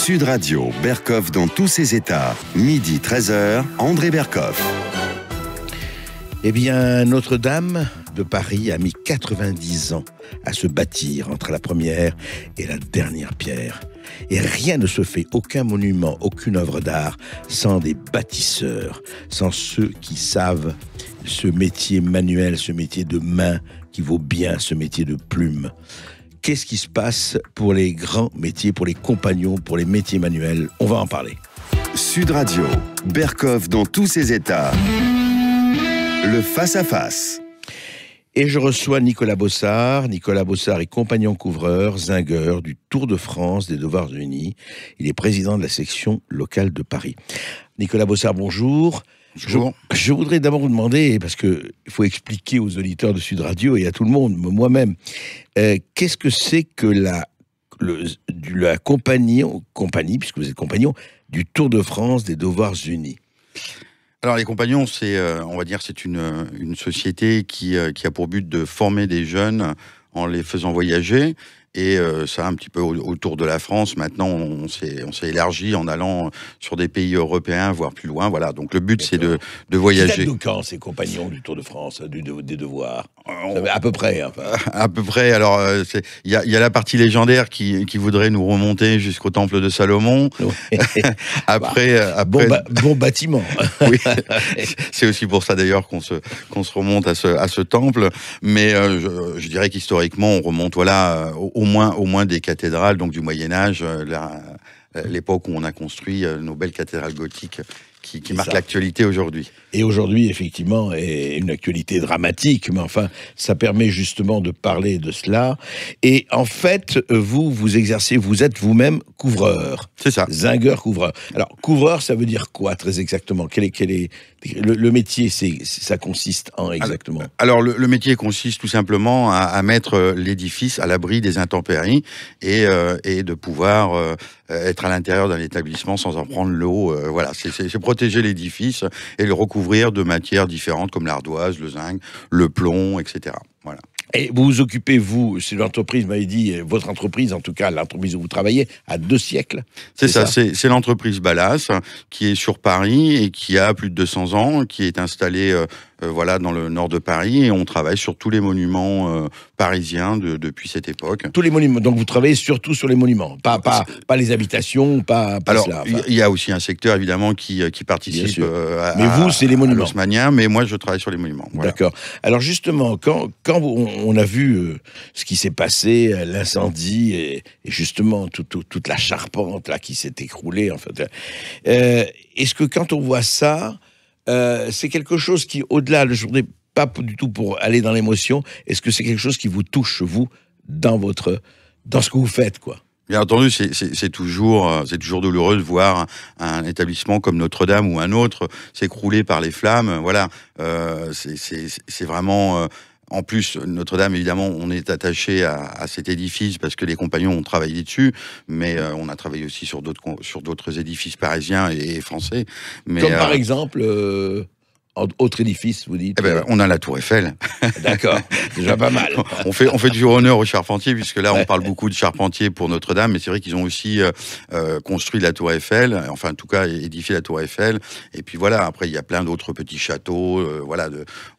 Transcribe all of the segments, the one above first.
Sud Radio, Berkoff dans tous ses états. Midi 13h, André Berkoff. Eh bien, Notre-Dame de Paris a mis 90 ans à se bâtir entre la première et la dernière pierre. Et rien ne se fait, aucun monument, aucune œuvre d'art, sans des bâtisseurs, sans ceux qui savent ce métier manuel, ce métier de main qui vaut bien ce métier de plume. Qu'est-ce qui se passe pour les grands métiers, pour les compagnons, pour les métiers manuels? On va en parler. Sud Radio, Berkoff dans tous ses états. Le face-à-face. Et je reçois Nicolas Bossard. Nicolas Bossard est compagnon couvreur, zingueur du Tour de France des Devoirs Unis. Il est président de la section locale de Paris. Nicolas Bossard, bonjour. Bonjour. Je voudrais d'abord vous demander, parce qu'il faut expliquer aux auditeurs de Sud Radio et à tout le monde, moi-même, qu'est-ce que c'est que la compagnie, puisque vous êtes compagnon, du Tour de France des Devoirs Unis? Alors les compagnons, c'est, on va dire, c'est une société qui a pour but de former des jeunes en les faisant voyager. Et ça, un petit peu autour de la France. Maintenant, on s'est élargi en allant sur des pays européens, voire plus loin. Voilà. Donc le but, c'est de voyager. C'est quand ces compagnons du Tour de France, des Devoirs? À peu près. Enfin. À peu près. Alors, il y a la partie légendaire qui voudrait nous remonter jusqu'au temple de Salomon. après, bon bâtiment. Oui. C'est aussi pour ça d'ailleurs qu'on se remonte à ce temple. Mais je dirais qu'historiquement, on remonte, voilà, au moins des cathédrales, donc du Moyen-Âge, l'époque où on a construit nos belles cathédrales gothiques qui marquent l'actualité aujourd'hui. Et aujourd'hui, effectivement, est une actualité dramatique, mais enfin, ça permet justement de parler de cela. Et en fait, vous exercez, vous êtes vous-même couvreur. C'est ça. Zingueur couvreur. Alors, couvreur, ça veut dire quoi, très exactement? Quel est le métier, ça consiste en exactement? Alors, le métier consiste tout simplement à mettre l'édifice à l'abri des intempéries et de pouvoir être à l'intérieur d'un établissement sans en prendre l'eau. Voilà, c'est protéger l'édifice et le recouvrir de matières différentes comme l'ardoise, le zinc, le plomb, etc. Voilà. Et vous vous occupez, vous, c'est l'entreprise, vous m'avez dit, votre entreprise, en tout cas, l'entreprise où vous travaillez, à 2 siècles. C'est ça, c'est l'entreprise Ballas, qui est sur Paris et qui a plus de 200 ans, qui est installée voilà, dans le nord de Paris, et on travaille sur tous les monuments parisiens depuis cette époque. Tous les monuments, donc vous travaillez surtout sur les monuments, pas les habitations, pas alors, cela. Il y a aussi un secteur, évidemment, qui participe mais vous, c'est les monuments. l'haussmannien, mais moi, je travaille sur les monuments. Voilà. D'accord. Alors justement, quand on a vu ce qui s'est passé, l'incendie, et justement toute la charpente là qui s'est écroulée, en fait, est-ce que quand on voit ça, c'est quelque chose qui, au-delà, je voudrais pas du tout pour aller dans l'émotion, est-ce que c'est quelque chose qui vous touche, vous, dans ce que vous faites, quoi? Bien entendu, c'est toujours douloureux de voir un établissement comme Notre-Dame ou un autre s'écrouler par les flammes. Voilà, c'est vraiment. En plus, Notre-Dame, évidemment, on est attaché à cet édifice parce que les compagnons ont travaillé dessus, mais on a travaillé aussi sur d'autres édifices parisiens et français. Mais, comme par exemple, autre édifice, vous dites? On a la Tour Eiffel. D'accord, déjà pas mal. on fait du honneur aux charpentiers, puisque là, on parle beaucoup de charpentiers pour Notre-Dame, mais c'est vrai qu'ils ont aussi construit la Tour Eiffel, enfin, en tout cas, édifié la Tour Eiffel. Et puis voilà, après, il y a plein d'autres petits châteaux. Voilà,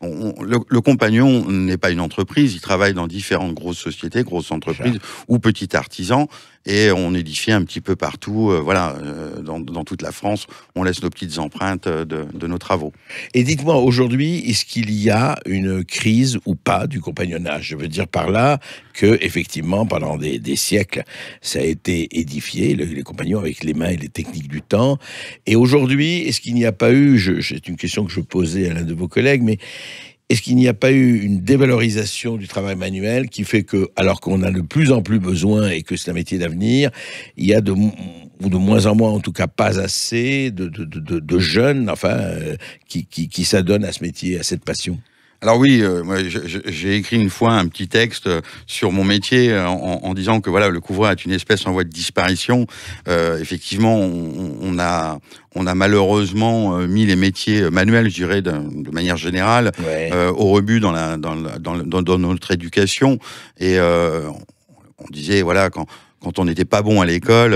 le compagnon n'est pas une entreprise, il travaille dans différentes grosses sociétés, grosses entreprises ou petits artisans. Et on édifie un petit peu partout, voilà, dans toute la France, on laisse nos petites empreintes de nos travaux. Et dites-moi, aujourd'hui, est-ce qu'il y a une crise ou pas du compagnonnage? Je veux dire par là que, effectivement, pendant des siècles, ça a été édifié, les compagnons avec les mains et les techniques du temps. Et aujourd'hui, est-ce qu'il n'y a pas eu, c'est une question que je posais à l'un de vos collègues, mais est-ce qu'il n'y a pas eu une dévalorisation du travail manuel qui fait que, alors qu'on a de plus en plus besoin et que c'est un métier d'avenir, il y a de moins en moins, en tout cas pas assez, de jeunes, enfin, qui s'adonnent à ce métier, à cette passion? Alors oui, moi, j'ai écrit une fois un petit texte sur mon métier en disant que voilà, le couvreur est une espèce en voie de disparition. Effectivement, on a malheureusement mis les métiers manuels, je dirais, de manière générale, au rebut dans notre éducation. Et on disait, voilà, quand quand on n'était pas bon à l'école,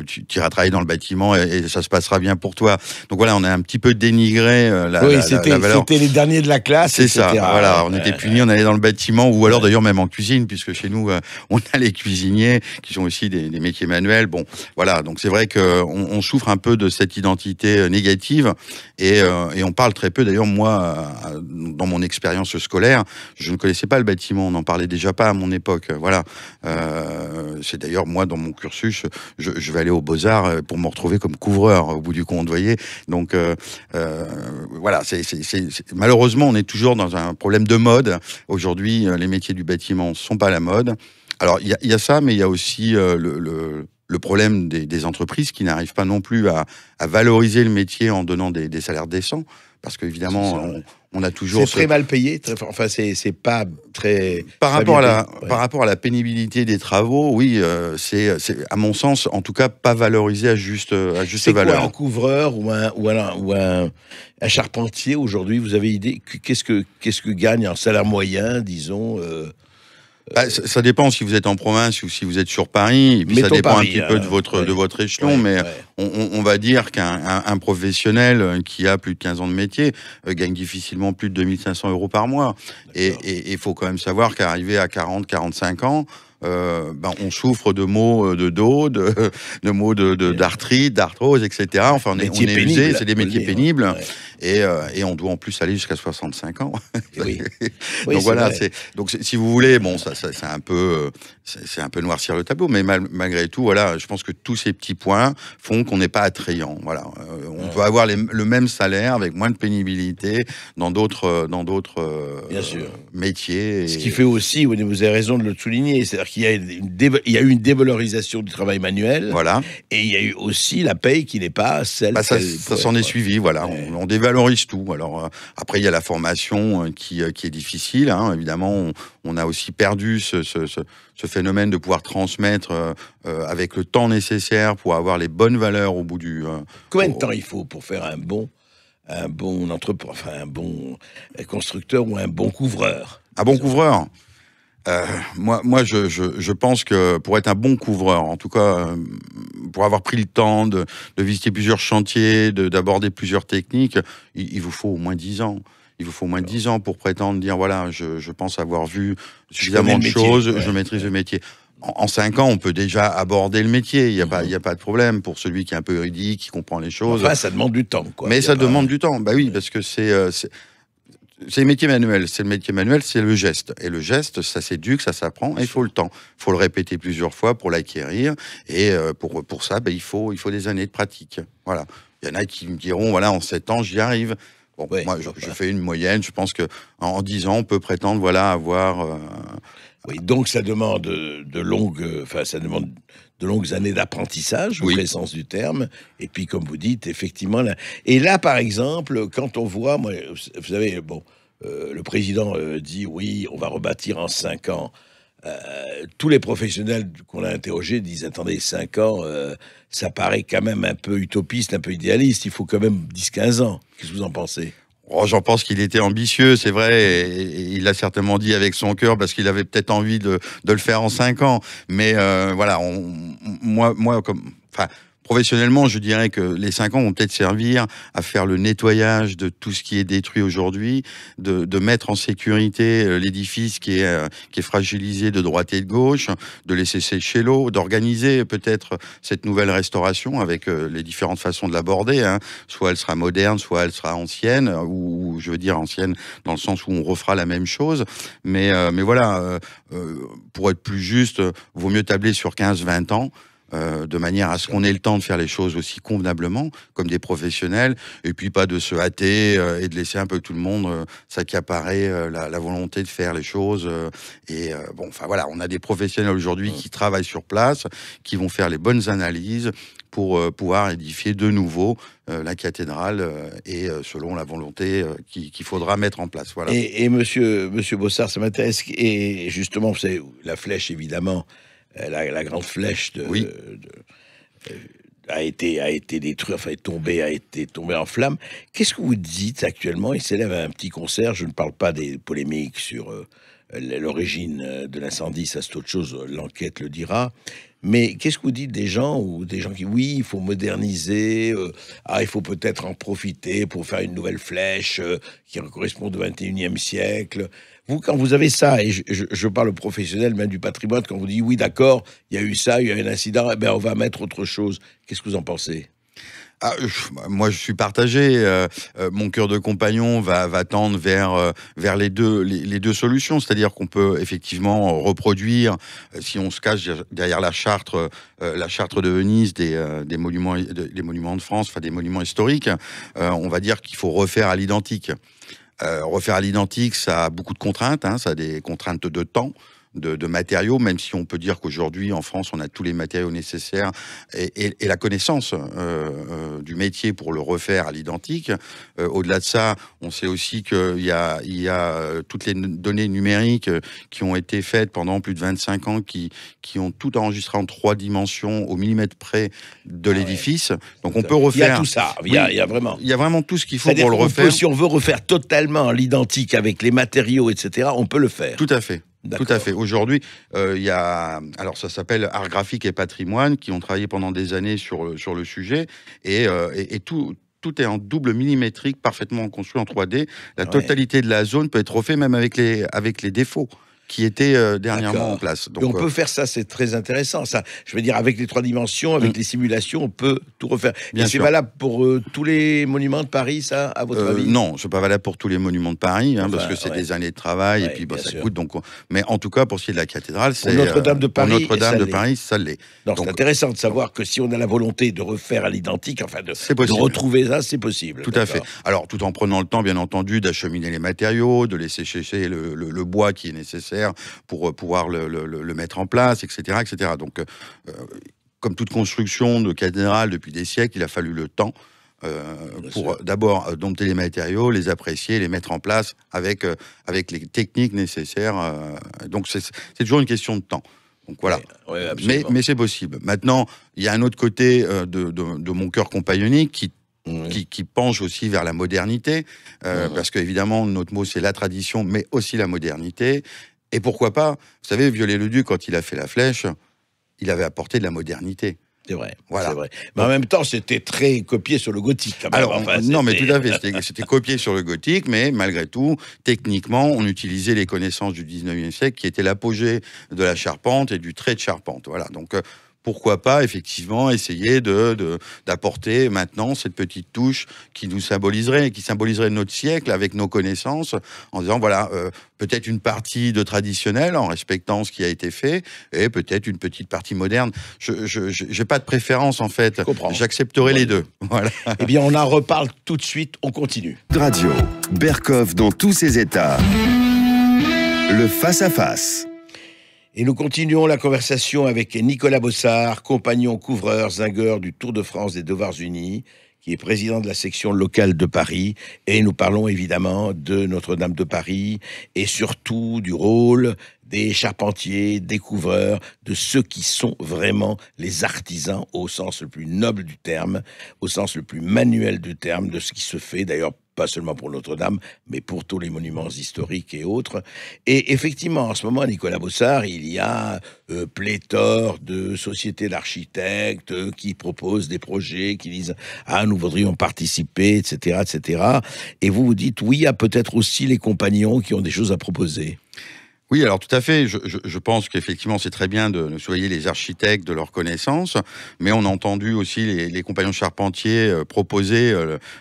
tu iras travailler dans le bâtiment et ça se passera bien pour toi. Donc voilà, on a un petit peu dénigré la valeur. C'était les derniers de la classe. C'est ça. Voilà, on était punis, on allait dans le bâtiment ou alors d'ailleurs même en cuisine, puisque chez nous on a les cuisiniers qui sont aussi des métiers manuels. Bon, voilà, donc c'est vrai que on souffre un peu de cette identité négative et on parle très peu. D'ailleurs, moi, dans mon expérience scolaire, je ne connaissais pas le bâtiment, on n'en parlait déjà pas à mon époque. Voilà. C'est d'ailleurs, moi, dans mon cursus, je vais aller aux Beaux-Arts pour me retrouver comme couvreur au bout du compte, vous voyez. Donc, voilà, malheureusement, on est toujours dans un problème de mode. Aujourd'hui, les métiers du bâtiment ne sont pas à la mode. Alors, il y a ça, mais il y a aussi le problème des entreprises qui n'arrivent pas non plus à valoriser le métier en donnant des salaires décents. Parce qu'évidemment, on a toujours... C'est très mal payé, enfin, c'est pas très... Par rapport à la pénibilité des travaux, oui, c'est à mon sens, en tout cas, pas valorisé à juste valeur. C'est quoi un couvreur ou un charpentier aujourd'hui? Vous avez idée? Qu'est-ce que gagne un salaire moyen, disons ça dépend si vous êtes en province ou si vous êtes sur Paris. Et puis ça dépend Paris, un petit peu de votre échelon. Mais on va dire qu'un professionnel qui a plus de 15 ans de métier gagne difficilement plus de 2500 € par mois. Et il faut quand même savoir qu'arrivé à 40-45 ans, on souffre de maux de dos, de maux d'arthrite, d'arthrose, etc. Enfin, on est usé, c'est des métiers pénibles. Et on doit en plus aller jusqu'à 65 ans. Oui. Donc voilà, donc si vous voulez, bon, ça c'est un peu noircir le tableau, mais malgré tout, voilà, je pense que tous ces petits points font qu'on n'est pas attrayant. Voilà, on peut avoir le même salaire avec moins de pénibilité dans d'autres métiers. Ce qui fait aussi, vous avez raison de le souligner, c'est-à-dire qu'il y a eu une dévalorisation du travail manuel. Voilà. Et il y a eu aussi la paye qui n'est pas celle. Ça s'en est suivi. Voilà, on dévalorise tout. Alors après, il y a la formation qui est difficile. Hein. Évidemment, on a aussi perdu ce phénomène de pouvoir transmettre avec le temps nécessaire pour avoir les bonnes valeurs au bout du... Combien de temps il faut pour faire un bon constructeur ou un bon couvreur? Un bon couvreur. Moi, je pense que pour être un bon couvreur, en tout cas, pour avoir pris le temps de visiter plusieurs chantiers, d'aborder plusieurs techniques, il vous faut au moins 10 ans. Il vous faut au moins 10 ans pour prétendre dire, voilà, je pense avoir vu suffisamment de choses, je maîtrise le métier. En 5 ans, on peut déjà aborder le métier. Il y a pas de problème pour celui qui est un peu érudit, qui comprend les choses. Enfin, ça demande du temps, quoi. Mais ça demande du temps. Bah oui, parce que c'est le métier manuel. C'est le métier manuel, c'est le geste. Et le geste, ça s'éduque, ça s'apprend, et il faut le temps. Il faut le répéter plusieurs fois pour l'acquérir. Et pour ça, il faut des années de pratique. Voilà. Il y en a qui me diront, voilà, en 7 ans, j'y arrive. Bon, moi, je fais une moyenne. Je pense qu'en 10 ans, on peut prétendre, voilà, avoir... Oui, donc ça demande de longues années d'apprentissage, au vrai sens du terme. Et puis, comme vous dites, effectivement... Et là, par exemple, quand on voit... Moi, vous savez, le président dit, oui, on va rebâtir en 5 ans. Tous les professionnels qu'on a interrogés disent, attendez, 5 ans, ça paraît quand même un peu utopiste, un peu idéaliste. Il faut quand même 10-15 ans. Qu'est-ce que vous en pensez ? J'en pense qu'il était ambitieux, c'est vrai, et il l'a certainement dit avec son cœur parce qu'il avait peut-être envie de le faire en 5 ans. Mais voilà, moi, professionnellement, je dirais que les 5 ans vont peut-être servir à faire le nettoyage de tout ce qui est détruit aujourd'hui, de mettre en sécurité l'édifice qui est fragilisé de droite et de gauche, de laisser sécher l'eau, d'organiser peut-être cette nouvelle restauration avec les différentes façons de l'aborder. Hein. Soit elle sera moderne, soit elle sera ancienne, ou je veux dire ancienne dans le sens où on refera la même chose. Mais voilà, pour être plus juste, vaut mieux tabler sur 15-20 ans. De manière à ce qu'on ait le temps de faire les choses aussi convenablement, comme des professionnels, et puis pas de se hâter et de laisser un peu tout le monde s'accaparer la volonté de faire les choses. Voilà, on a des professionnels aujourd'hui qui travaillent sur place, qui vont faire les bonnes analyses pour pouvoir édifier de nouveau la cathédrale et selon la volonté qu'il faudra mettre en place. Voilà. Et monsieur Bossard, ça m'intéresse, et justement, vous savez, la flèche, évidemment, la grande flèche a été détruite, enfin a été tombée en flammes. Qu'est-ce que vous dites actuellement? Il s'élève un petit concert, je ne parle pas des polémiques sur l'origine de l'incendie, ça c'est autre chose, l'enquête le dira. Mais qu'est-ce que vous dites des gens qui, oui, il faut moderniser, il faut peut-être en profiter pour faire une nouvelle flèche qui corresponde au 21e siècle. Vous, quand vous avez ça, et je parle professionnel, même du patrimoine, quand vous dites, oui, d'accord, il y a eu ça, il y a eu un incident, eh bien, on va mettre autre chose. Qu'est-ce que vous en pensez ? Moi, je suis partagé. Mon cœur de compagnon va tendre vers les deux solutions, c'est-à-dire qu'on peut effectivement reproduire, si on se cache derrière la charte de Venise des monuments de France, enfin des monuments historiques, on va dire qu'il faut refaire à l'identique. Refaire à l'identique, ça a beaucoup de contraintes, ça a des contraintes de temps. De matériaux, même si on peut dire qu'aujourd'hui en France on a tous les matériaux nécessaires et la connaissance du métier pour le refaire à l'identique. Au-delà de ça, on sait aussi qu'il y a toutes les données numériques qui ont été faites pendant plus de 25 ans qui ont tout enregistré en 3 dimensions au millimètre près de l'édifice. Donc on peut refaire. Il y a tout ça. Il y a vraiment. Il y a vraiment tout ce qu'il faut pour le refaire. Si on veut refaire totalement l'identique avec les matériaux, etc., on peut le faire. Tout à fait. Tout à fait. Aujourd'hui, il y a, alors ça s'appelle Art Graphique et Patrimoine, qui ont travaillé pendant des années sur le sujet, et tout est en double millimétrique, parfaitement construit en 3D. La totalité de la zone peut être refaite même avec les défauts qui étaient dernièrement en place. Donc, on peut faire ça, c'est très intéressant. Ça, je veux dire, avec les 3 dimensions, avec les simulations, on peut tout refaire. Et c'est valable pour tous les monuments de Paris, ça, à votre avis ? Non, c'est pas valable pour tous les monuments de Paris, parce que c'est des années de travail, et puis ça coûte. Donc, mais en tout cas, pour ce qui est de la cathédrale, c'est Notre-Dame de Paris. Notre-Dame de Paris, ça l'est. Donc, c'est intéressant de savoir que si on a la volonté de refaire à l'identique, enfin de retrouver ça, c'est possible. Tout à fait. Alors, tout en prenant le temps, bien entendu, d'acheminer les matériaux, de laisser sécher le bois qui est nécessaire pour pouvoir le mettre en place, etc., etc. Donc, comme toute construction de cathédrale depuis des siècles, il a fallu le temps pour d'abord dompter les matériaux, les apprécier, les mettre en place avec les techniques nécessaires. Donc, c'est toujours une question de temps. Donc voilà, mais c'est possible. Maintenant, il y a un autre côté de mon cœur compagnonique qui penche aussi vers la modernité, parce qu'évidemment, notre mot, c'est la tradition, mais aussi la modernité. Et pourquoi pas, vous savez, Viollet-le-Duc, quand il a fait la flèche, il avait apporté de la modernité. C'est vrai, voilà. C'est vrai. Mais en même temps, c'était très copié sur le gothique. Quand même. Alors, non, mais tout à fait, c'était copié sur le gothique, mais malgré tout, techniquement, on utilisait les connaissances du 19e siècle, qui étaient l'apogée de la charpente et du trait de charpente. Voilà, donc pourquoi pas, effectivement, essayer d'apporter maintenant cette petite touche qui nous symboliserait, qui symboliserait notre siècle avec nos connaissances, en disant, voilà, peut-être une partie de traditionnel, en respectant ce qui a été fait, et peut-être une petite partie moderne. Je n'ai pas de préférence, en fait. J'accepterai les deux. Voilà. Eh bien, on en reparle tout de suite, on continue. Radio, Berkhoff dans tous ses états. Le face-à-face. Et nous continuons la conversation avec Nicolas Bossard, compagnon couvreur zingueur du Tour de France des Devoirs Unis, qui est président de la section locale de Paris. Et nous parlons évidemment de Notre-Dame de Paris et surtout du rôle des charpentiers, des couvreurs, de ceux qui sont vraiment les artisans au sens le plus noble du terme, au sens le plus manuel du terme, de ce qui se fait d'ailleurs pas seulement pour Notre-Dame, mais pour tous les monuments historiques et autres. Et effectivement, en ce moment, Nicolas Bossard, il y a pléthore de sociétés d'architectes qui proposent des projets, qui disent « Ah, nous voudrions participer, etc., etc. » Et vous vous dites « Oui, il y a peut-être aussi les compagnons qui ont des choses à proposer. » Oui, alors tout à fait. Je pense qu'effectivement, c'est très bien de soigner les architectes de leurs connaissances, mais on a entendu aussi les compagnons charpentiers proposer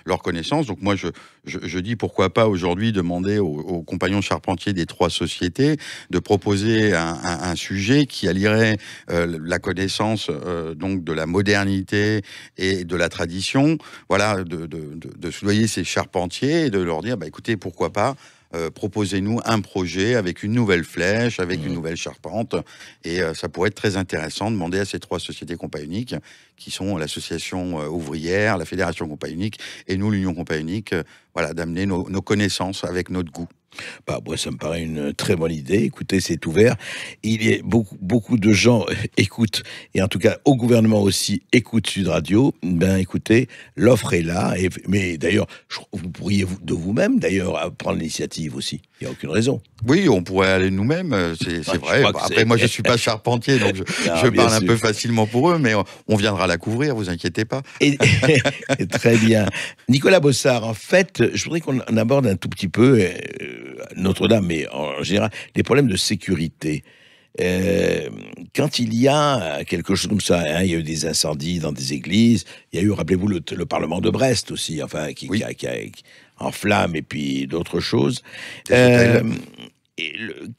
leurs connaissances. Donc moi, je dis pourquoi pas aujourd'hui demander aux compagnons charpentiers des 3 sociétés de proposer un sujet qui allierait la connaissance donc de la modernité et de la tradition. Voilà, de soudoyer ces charpentiers et de leur dire, bah écoutez, pourquoi pas. Proposez-nous un projet avec une nouvelle flèche, avec une nouvelle charpente. Et ça pourrait être très intéressant de demander à ces 3 sociétés compagnoniques, qui sont l'association ouvrière, la fédération compagnonique et nous, l'Union compagnonique, voilà, d'amener nos connaissances avec notre goût. Bah, moi, ça me paraît une très bonne idée. Écoutez, c'est ouvert. Il y a beaucoup de gens écoutent, et en tout cas au gouvernement aussi, écoutent Sud Radio. Ben, écoutez, l'offre est là. Mais d'ailleurs, vous pourriez de vous-même, d'ailleurs, prendre l'initiative aussi. Il n'y a aucune raison. Oui, on pourrait aller nous-mêmes, c'est vrai. Après, moi, je ne suis pas charpentier, donc je parle un peu facilement pour eux, mais on viendra la couvrir, vous inquiétez pas. Très bien. Nicolas Bossard, en fait, je voudrais qu'on aborde un tout petit peu Notre-Dame, mais en général, les problèmes de sécurité. Quand il y a quelque chose comme ça, hein, il y a eu des incendies dans des églises, il y a eu, rappelez-vous, le Parlement de Brest aussi, enfin, qui a en flammes, et puis d'autres choses. Quand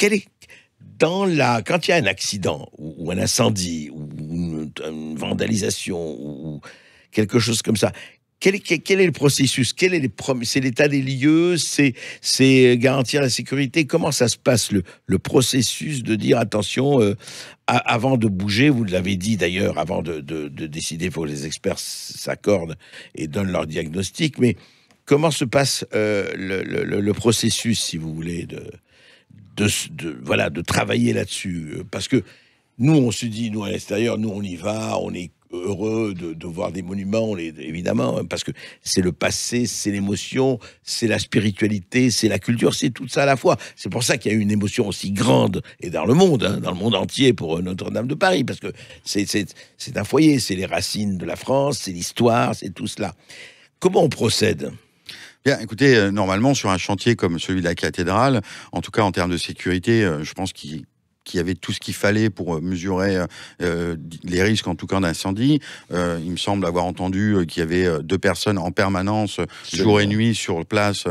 il y a un accident, ou un incendie, ou une vandalisation, ou quelque chose comme ça, quel est le processus? C'est l'état des lieux? C'est garantir la sécurité? Comment ça se passe, le processus de dire attention, avant de bouger, vous l'avez dit d'ailleurs, avant de décider, il faut que les experts s'accordent et donnent leur diagnostic, mais comment se passe le processus, si vous voulez, de travailler là-dessus? Parce que nous, on se dit, nous à l'extérieur, nous on y va, on est heureux de voir des monuments, évidemment, parce que c'est le passé, c'est l'émotion, c'est la spiritualité, c'est la culture, c'est tout ça à la fois. C'est pour ça qu'il y a eu une émotion aussi grande, et dans le monde, hein, dans le monde entier, pour Notre-Dame de Paris, parce que c'est un foyer, c'est les racines de la France, c'est l'histoire, c'est tout cela. Comment on procède ? Bien, écoutez, normalement, sur un chantier comme celui de la cathédrale, en tout cas en termes de sécurité, je pense qu'il y avait tout ce qu'il fallait pour mesurer les risques, en tout cas d'incendie. Il me semble avoir entendu qu'il y avait 2 personnes en permanence, jour et nuit, sur place,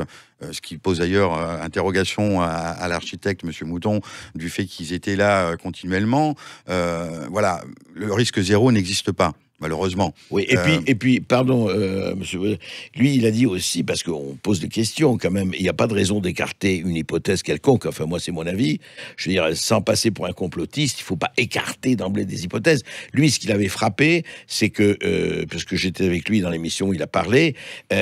ce qui pose d'ailleurs interrogation à l'architecte, M. Mouton, du fait qu'ils étaient là continuellement. Voilà, le risque zéro n'existe pas. Malheureusement. Oui, et puis, pardon, monsieur, lui, il a dit aussi, parce qu'on pose des questions quand même, il n'y a pas de raison d'écarter une hypothèse quelconque, enfin moi c'est mon avis, je veux dire, sans passer pour un complotiste, il ne faut pas écarter d'emblée des hypothèses. Lui, ce qu'il avait frappé, c'est que, parce que j'étais avec lui dans l'émission où il a parlé,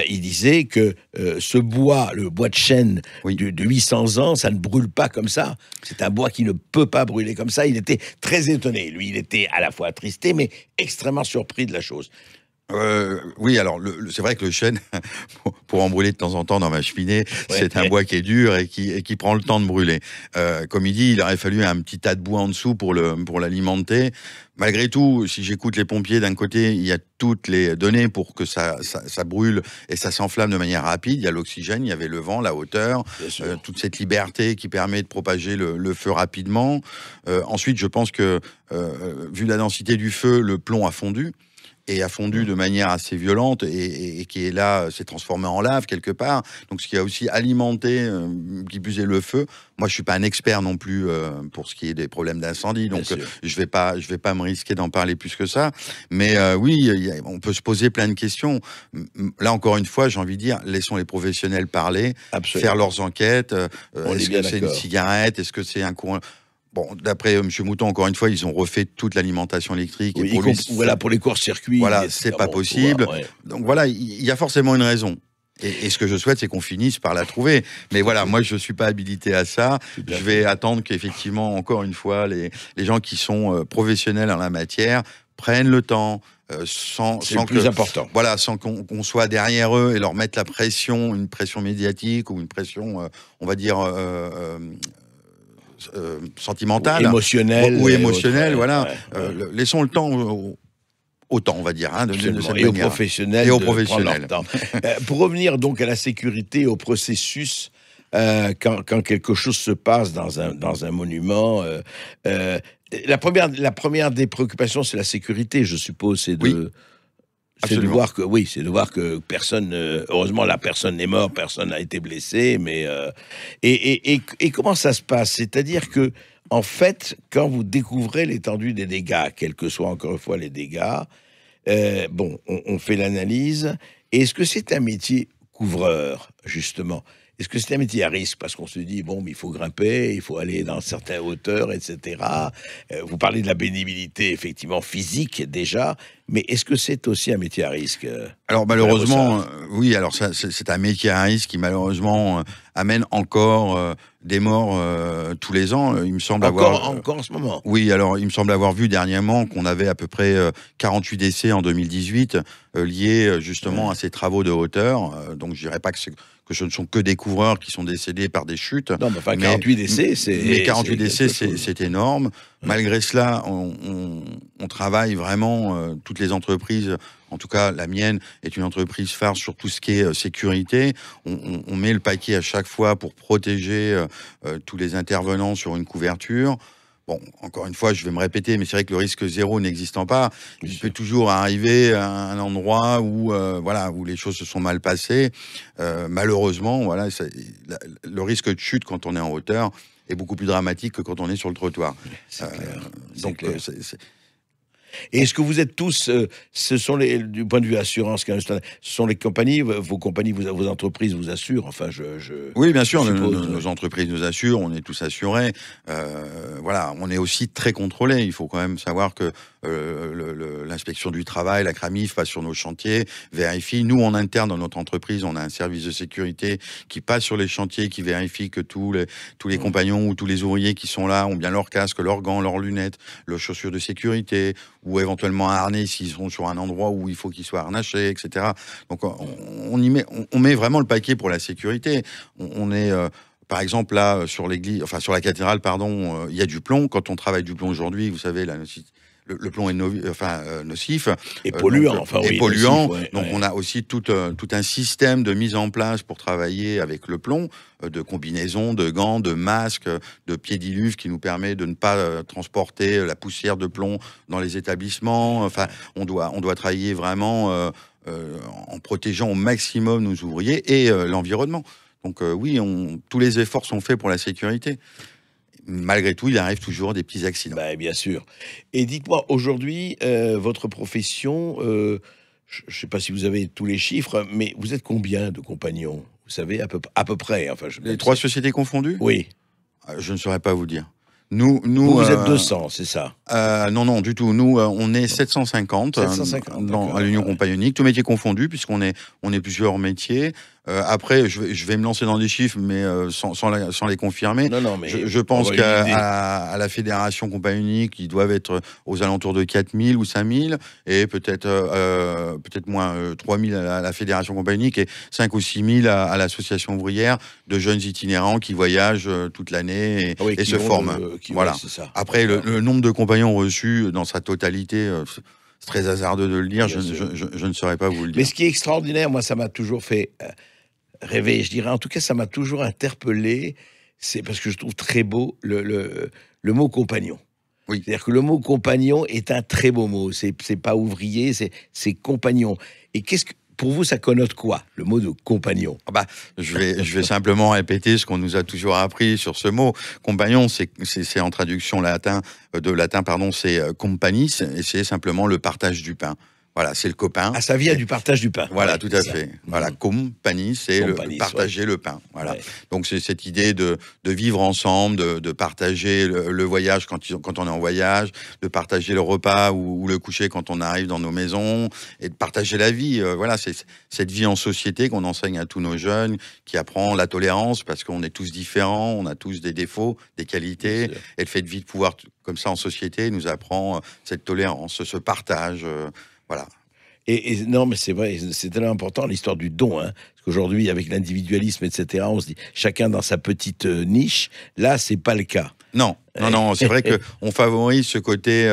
il disait que ce bois, le bois de chêne de 800 ans, ça ne brûle pas comme ça, c'est un bois qui ne peut pas brûler comme ça. Il était très étonné, lui, il était à la fois attristé, mais extrêmement surpris de la chose. Oui, alors c'est vrai que le chêne, pour en brûler de temps en temps dans ma cheminée, c'est un bois qui est dur et qui prend le temps de brûler. Comme il dit, il aurait fallu un petit tas de bois en dessous pour l'alimenter. Malgré tout, si j'écoute les pompiers, d'un côté, il y a toutes les données pour que ça brûle et ça s'enflamme de manière rapide. Il y a l'oxygène, il y avait le vent, la hauteur, toute cette liberté qui permet de propager le feu rapidement. Ensuite, je pense que, vu la densité du feu, le plomb a fondu. Et a fondu de manière assez violente et qui est là, s'est transformé en lave quelque part. Donc ce qui a aussi alimenté, qui plus est le feu. Moi, je suis pas un expert non plus pour ce qui est des problèmes d'incendie, donc je vais pas me risquer d'en parler plus que ça. Mais oui, on peut se poser plein de questions. Là encore une fois, j'ai envie de dire, laissons les professionnels parler, faire leurs enquêtes. Est-ce que c'est une cigarette? Est-ce que c'est un courant? Bon, d'après M. Mouton, encore une fois, ils ont refait toute l'alimentation électrique. Oui, pour les courts-circuits. Voilà, c'est pas possible. Donc voilà, il y a forcément une raison. Et ce que je souhaite, c'est qu'on finisse par la trouver. Mais voilà, moi, je suis pas habilité à ça. Je vais attendre qu'effectivement, encore une fois, les gens qui sont professionnels en la matière prennent le temps. Sans le plus important. Voilà, sans qu'on soit derrière eux et leur mettre la pression, une pression médiatique ou une pression, on va dire... sentimentale, émotionnelle, ou émotionnelle, voilà. Laissons le temps au temps, on va dire, hein, et aux professionnels. Pour revenir donc à la sécurité, au processus, quand quelque chose se passe dans un monument, la première des préoccupations, c'est la sécurité, je suppose, c'est de voir que personne, heureusement la personne n'est morte, personne n'a été blessé, mais et comment ça se passe? C'est-à-dire que en fait, quand vous découvrez l'étendue des dégâts, quels que soient encore une fois les dégâts, on fait l'analyse. Et est-ce que c'est un métier couvreur, justement? Est-ce que c'est un métier à risque? Parce qu'on se dit, mais il faut grimper, il faut aller dans certaines hauteurs, etc. Vous parlez de la pénibilité, effectivement, physique, déjà, Mais est-ce que c'est aussi un métier à risque? Alors malheureusement, oui, alors c'est un métier à risque qui malheureusement amène encore des morts tous les ans. Il me semble encore en ce moment. Oui, alors il me semble avoir vu dernièrement qu'on avait à peu près 48 décès en 2018 liés justement à ces travaux de hauteur. Donc je dirais pas que ce ne sont que des couvreurs qui sont décédés par des chutes. Non, mais enfin 48 décès, c'est... Mais 48 décès, c'est énorme. Malgré cela, on travaille vraiment, toutes les entreprises, en tout cas la mienne est une entreprise phare sur tout ce qui est sécurité. On met le paquet à chaque fois pour protéger tous les intervenants sur une couverture. Bon, encore une fois, je vais me répéter, mais c'est vrai que le risque zéro n'existant pas, il peut toujours arriver à un endroit où, où les choses se sont mal passées. Malheureusement, voilà, le risque de chute quand on est en hauteur est beaucoup plus dramatique que quand on est sur le trottoir. C'est clair. Et est-ce que vous êtes tous, ce sont du point de vue assurance, ce sont les compagnies, vos compagnies, vos entreprises vous assurent, enfin Oui, bien sûr, nos entreprises nous assurent, on est tous assurés. On est aussi très contrôlés. Il faut quand même savoir que l'inspection du travail, la CRAMIF passe sur nos chantiers, vérifie. Nous, en interne, dans notre entreprise, on a un service de sécurité qui passe sur les chantiers, qui vérifie que tous les compagnons ou tous les ouvriers qui sont là ont bien leur casque, leurs gants, leurs lunettes, leurs chaussures de sécurité, ou éventuellement un harnais s'ils sont sur un endroit où il faut qu'ils soient harnachés, etc. Donc on met vraiment le paquet pour la sécurité. On est par exemple là sur la cathédrale, pardon, il y a du plomb. Quand on travaille du plomb aujourd'hui, vous savez, le plomb est nocif. Et polluant. Polluant. Nocif, donc on a aussi tout un système de mise en place pour travailler avec le plomb, de combinaisons, de gants, de masques, de pieds-diluves qui nous permet de ne pas transporter la poussière de plomb dans les établissements. Enfin, on doit travailler vraiment en protégeant au maximum nos ouvriers et l'environnement. Donc oui, tous les efforts sont faits pour la sécurité. Malgré tout, il arrive toujours des petits accidents. Bien sûr. Et dites-moi, aujourd'hui, votre profession, je ne sais pas si vous avez tous les chiffres, mais vous êtes combien de compagnons? Vous savez, à peu près. Enfin, les trois sociétés confondues? Oui. Je ne saurais pas vous dire. Vous êtes 200, c'est ça? Non, du tout. Nous, on est 750, à l'Union Compagnonique, tous métiers confondus, puisqu'on est plusieurs métiers. Après, je vais me lancer dans des chiffres, mais sans les confirmer. Non, mais je pense qu'à la Fédération Compagnonique, ils doivent être aux alentours de 4000 ou 5000, et peut-être moins 3000 à la Fédération Compagnonique, et 5 ou 6000 à l'Association ouvrière de jeunes itinérants qui voyagent toute l'année et se forment. Voilà. Après, le nombre de compagnons reçus dans sa totalité... c'est très hasardeux de le dire, je ne saurais pas vous le dire. Mais ce qui est extraordinaire, moi, ça m'a toujours fait rêver, je dirais. En tout cas, ça m'a toujours interpellé. C'est parce que je trouve très beau le mot compagnon. Oui. C'est-à-dire que le mot compagnon est un très beau mot. C'est pas ouvrier, c'est compagnon. Et pour vous, ça connote quoi, le mot de compagnon? Je vais simplement répéter ce qu'on nous a toujours appris sur ce mot. Compagnon, c'est en traduction de latin, c'est companis, et c'est simplement le partage du pain. Voilà, c'est le copain. Ah, ça vient du partage du pain. Voilà, tout à fait. Voilà, compagnie, c'est partager le pain. Voilà. Ouais. Donc c'est cette idée de vivre ensemble, de partager le voyage quand on est en voyage, de partager le repas ou le coucher quand on arrive dans nos maisons, et de partager la vie. Voilà, c'est cette vie en société qu'on enseigne à tous nos jeunes, qui apprend la tolérance, parce qu'on est tous différents, on a tous des défauts, des qualités, et le fait de vivre pouvoir comme ça en société nous apprend cette tolérance, ce partage. Voilà. Et non, mais c'est vrai, c'est tellement important l'histoire du don, hein, parce qu'aujourd'hui, avec l'individualisme, etc., on se dit chacun dans sa petite niche. Là, c'est pas le cas. Non, c'est vrai que on favorise ce côté.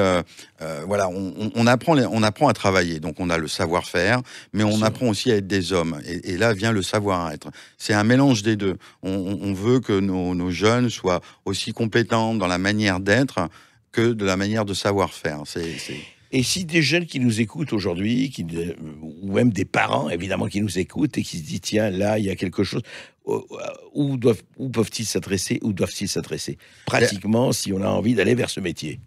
On apprend à travailler, donc on a le savoir-faire, mais on apprend aussi à être des hommes. Et là vient le savoir-être. C'est un mélange des deux. On veut que nos jeunes soient aussi compétents dans la manière d'être que de la manière de savoir-faire. Et si des jeunes qui nous écoutent aujourd'hui, ou même des parents, évidemment, qui nous écoutent et qui se disent, tiens, là, il y a quelque chose, où peuvent-ils s'adresser, où doivent-ils s'adresser pratiquement, si on a envie d'aller vers ce métier?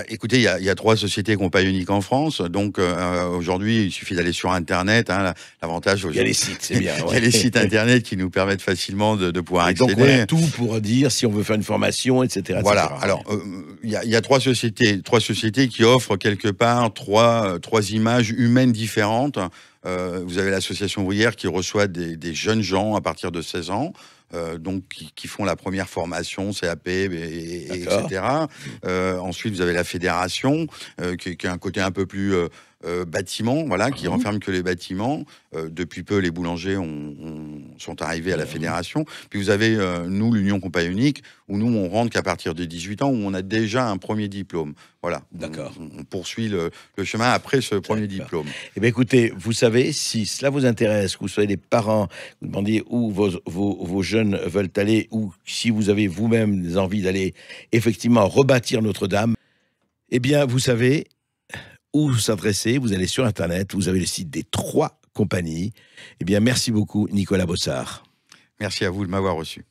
Écoutez, il y a 3 sociétés compagnoniques en France. Donc, aujourd'hui, il suffit d'aller sur Internet. Hein, l'avantage, il y a les sites, c'est bien. Il y a les sites Internet qui nous permettent facilement de pouvoir accéder. Donc, on a tout pour dire si on veut faire une formation, etc. Voilà. etc. Alors, il y a 3 sociétés qui offrent quelque part trois images humaines différentes. Vous avez l'association ouvrière qui reçoit des jeunes gens à partir de 16 ans. Donc qui font la première formation, CAP, etc. Ensuite, vous avez la fédération, qui a un côté un peu plus bâtiment, voilà, qui renferme que les bâtiments. Depuis peu, les boulangers sont arrivés à la fédération. Puis vous avez, nous, l'Union Compagnonique, où nous, on rentre qu'à partir de 18 ans, où on a déjà un premier diplôme. Voilà. D'accord. On poursuit le chemin après ce premier diplôme. Eh bien, écoutez, vous savez, si cela vous intéresse, que vous soyez des parents, vous demandiez où vos jeunes veulent aller, ou si vous avez vous-même des envies d'aller effectivement rebâtir Notre-Dame, eh bien, vous savez où s'adresser. Vous allez sur Internet, vous avez le site des 3 compagnies. Eh bien, merci beaucoup, Nicolas Bossard. Merci à vous de m'avoir reçu.